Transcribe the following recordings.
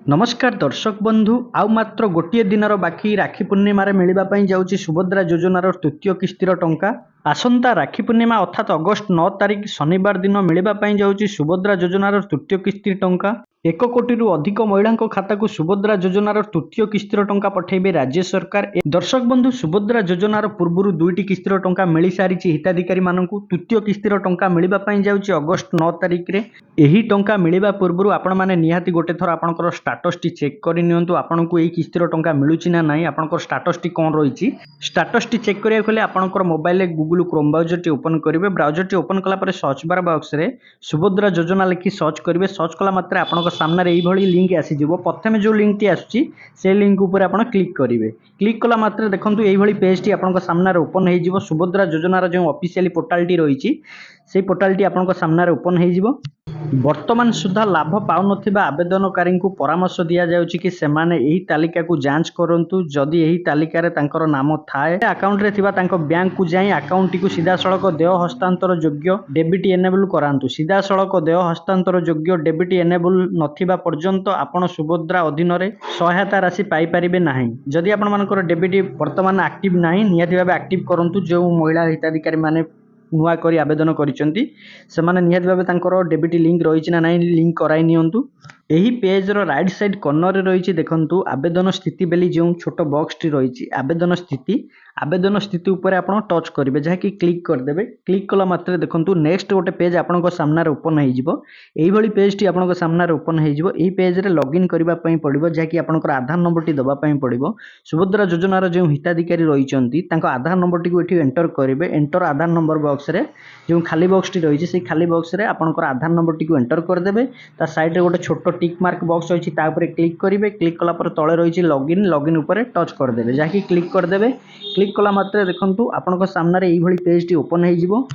नमस्कार दर्शक बंधु आउ मात्र गोटे दिनर बाकी राखी पूर्णिमार मिलवाई जाऊँगी सुभद्रा योजनार तृतीय किस्तिर टंका आसंता राखी पूर्णिमा अर्थात अगस्ट 9 तारिख शनिवार दिन मिलवाई जाऊँगी सुभद्रा योजनार तृतीय किस्तिर टंका 1 कोटी अधिक महिला खाता को सुभद्रा योजनार तृतीय किस्तिर टंका पठेबे राज्य सरकार। दर्शक बंधु सुभद्रा योजनार पूर्व दुईटी किस्तिर टंका मिल सारी हिताधिकारी मानू तृतीय किस्तिर टंका मिलवाई जाऊँगी अगस्ट 9 तारिख में। यही टंका मिलवा पूर्व आपण मैंने निहाती गोटे थर आपंकर स्टाटस टी चेक करनी आपन को यही किस्तिर टंका मिलूची ना नहीं आपंकर स्टाटस टी कौन रही स्टाटस टी चेक करिया कले आपंकर mobile Google Chrome browser T open करेंगे। ब्राउजर टी ओपन कला पर सर्च बार बॉक्स रे सुभद्रा योजना लिखि सर्च करेंगे। सर्च कला मात्रे आपन सामने यही लिंक आसीज प्रथम जो लिंक टी आसुची से लिंक उपर आपन क्लिक करेंगे। क्लिक कला मात्रे देखंतु यही पेज टी आपन सामने ओपन हो सुभद्रा योजनार जो ऑफिशियल पोर्टाल टी रही से पोर्टाल टी आपन सामने ओपन हो। वर्तमान सुधा लाभ पाउन आवेदनकारी को परामर्श दि जाउछि कि सेमाने एही तालिका को जांच करंतु जदि एही तालिका रे तांकर नाम थाए अकाउंट रे थिबा तांको बैंक को जाई अकाउंट टी को सीधा सड़क देय हस्तांतर योग्य डेबिट एनेबल करांतु। सीधा सड़क देय हस्तांतर योग्य डेबिट एनेबल नथिबा पर्यंत आपण सुभद्रा अधीन रे सहायता राशि पाई परिबे नाही। जदि आपण मानकर डेबिट वर्तमान एक्टिव नाही नियति भाबे एक्टिव करंतु। जो महिला हिताधिकारी माने नुआ करी आवेदन करिसेंती सेमाने निहाती भाबे तांकर डेबिट लिंक रही ना नहीं लिंक कराई नियंतु। यही page row right side corner रे रही देखंतु आवेदन स्थिति बेली जो छोट बॉक्स टी रही आवेदन स्थिति ऊपर आपण टच करेंगे जहाँ कि क्लिक करदेवे। क्लिक कला मात्रे देखंतु नेक्स्ट गोटे पेज आपण सामने ओपन हो पेज टी आपण सामने ओपन हो पेज रे लॉगिन करबा पई पड़िबो जहाँ कि आपण आधार नंबर टी दबा पई पड़िबो। सुभद्रा योजनार जो हिताधिकारी रही आधार नंबर टी को एठी एंटर करेंगे। एंटर आधार नंबर बॉक्स रे जो खाली बॉक्स टी रही से खाली बॉक्स रे आपनकर आधार नंबर टी को एंटर करदेवे। ता साइड रे गोटे छोट टिक मार्क बॉक्स रही क्लिक करेंगे। क्लिक कला पर तले रही लॉगिन ऊपर टच करदेवे जहाँ कि क्लिक करदेवे। क्लिक कला मात्रे देखंतु आपनका सामने यही पेज टी ओपन हो।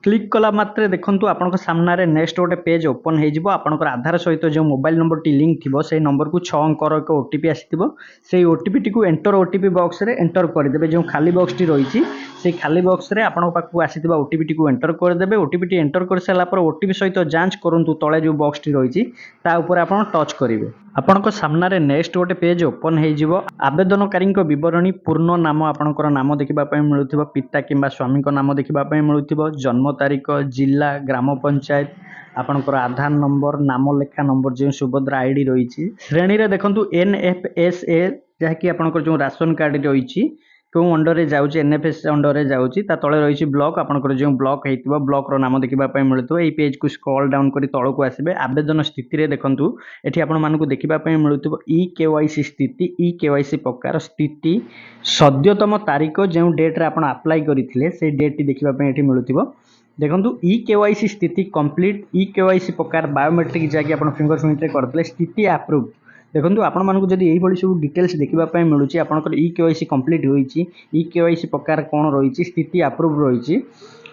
क्लिक कला मात्रे देखंतु आपनका सामने नेक्स्ट गोटे पेज ओपन हो। आपनकर आधार सहित जो मोबाइल नंबर टी लिंक थिबो से नंबर को 6 अंकर एक ओटीपी आसीथिबो से ओटीपी टी को एंटर ओटीपी बॉक्स रे एंटर करदेवे। जो खाली बॉक्स टी रही से खाली बॉक्स रे आपन पाखु आसीथिबा ओटीपी टी को एंटर करदेवे। ओटीपी टी एंटर कर साला पर ओटीपी सहित जांच करंतु तळे जो बॉक्स टी रही ता ऊपर आपन टच करेंगे। आपनक सामने नेक्स्ट गोटे पेज ओपन हो। आवेदनकारी बरणी पूर्ण नाम आपनकर नाम देखा मिलूथिबो पिता किंबा स्वामी नाम देखा मिलूथिबो जन्म तारीख जिला ग्राम पंचायत आपनकर आधार नंबर नाम लेखा नंबर जो सुभद्रा आईडी रही श्रेणी रे देखंतु NFSA जहाँ कि आपनकर जो राशन कार्ड रही क्यों अंडर रे जाउची NFS अंडर रे जाउची ता तळे रही ब्लॉक आपनकर जो ब्लॉक हेतिबो ब्लॉक रो नाम देखा मिलुथबो। एई पेज को स्क्रॉल डाउन करी तळो को आसीबे। आवेदन स्थिति रे देखंतु एठी आपण मानकु देखिबा पई मिलुथबो EKYC स्थिति EKYC प्रकार स्थिति सद्यतम तारीख जो डेट रे आपण अप्लाई करिथिले से डेट टी देखिबा पई एठी मिलुथबो। देखंतु EKYC स्थिति कंप्लीट EKYC प्रकार बायोमेट्रिक जाके आपण फिंगरप्रिंट रे करथले स्थिति अप्रूव। देखो आपण मानक जब यही सब डिटेल्स देखा मिलूँ आपंकर EKYC कंप्लीट होती EKYC प्रकार कौन रही स्थिति अप्रूव रही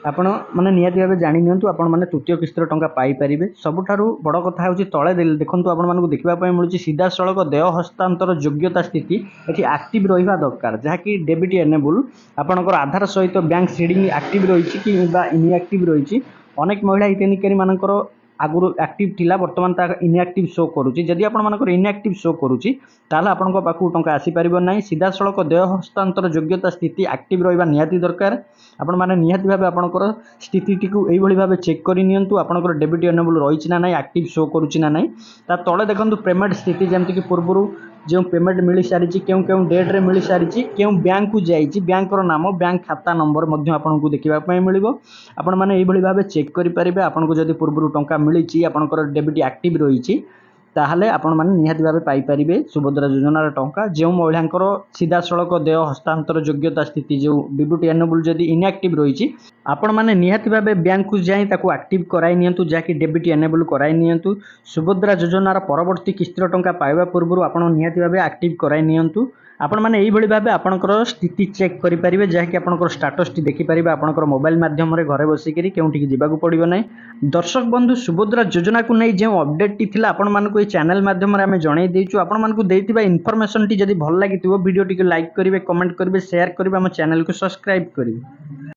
आपण मैंने निहाती भाव जाणी नियंतु आपण मैंने तृतीय किस्तिर टंका पाइपर। सबुठारु बड़ कथा हूँ तले देखो आपण मानक देखा मिलूँ सीधा सड़क देय हस्तांतर योग्यता स्थिति ये एक्टिव रहा दरकार जहाँकि डेबिट एनेबल आपंकर आधार सहित बैंक सीडिंग एक्टिव रही कि इनएक्टिव रही। अनेक महिला हिताधिकारी मानकर आगुरी एक्टिव थिला वर्तमान ता इनएक्टिव शो करुच्ची। जदि आपण मानकर इनएक्टिव शो करुच्ची ताला आपण पाखु टंका आसी परिबो नाही। सीधा सड़क देय हस्तांतर योग्यता स्थिति एक्टिव रहिबा निहाती दरकार। आपण माने निहाती भाबे आपणकर स्थिति टी को एई भली भाबे चेक करि नियंतु आपणकर डेबिट एनेबल रहिछि ना नाही एक्टिव शो करुच्ची ना नाही। ता तळे देखंतु पेमेंट स्थिति जेमति कि पूर्वरु जो पेमेंट मिल सारी क्यों क्यों डेट रे मिल सारी क्यों बैंक को जाइए बैंक नाम बैंक खाता नंबर आपको देखा मिलो। आपण मैंने यही भाव चेक करेंगे आपको जब पूर्व टंका मिली आपंकर डेबिट एक्टिव रही ताहले आपण माने निहाती भावे पाई परिबे सुभद्रा योजनार टंका। जो महिलांकर सीधा सड़क देय हस्तांतर योग्यता स्थिति जो डेबिट एनेबल जदि इनएक्टिव रही आपण माने निहाती भावे बैंक को जाई ताको एक्टिव कराई नियंतु जाकि डेबिट एनेबल कराई नियंतु। सुभद्रा योजनार परवर्ती किस्तिर टंका पाइबा पूर्व आपण निहाती भावे एक्टिव कराई नियंतु। आपण माने एई भली भाबे आपनकर स्थिति चेक करि परिबे जहाँकि आपनकर स्टेटस टी देखि परिबे आपनकर मोबाइल माध्यम रे घरे बसी करी केउठी जिबाकू पड़िबो नै। दर्शक बंधु सुभद्रा योजना को नै जे अपडेट टी थिला आपण मानको ए चैनल माध्यम रे आमे जणाई देइछु। आपण मानको देइतिबा इन्फॉर्मेशन टी जदि भल लागितिबो वीडियो टी को लाइक करिवे कमेंट करिवे शेयर करिवे हम चैनल को सब्सक्राइब करिवे।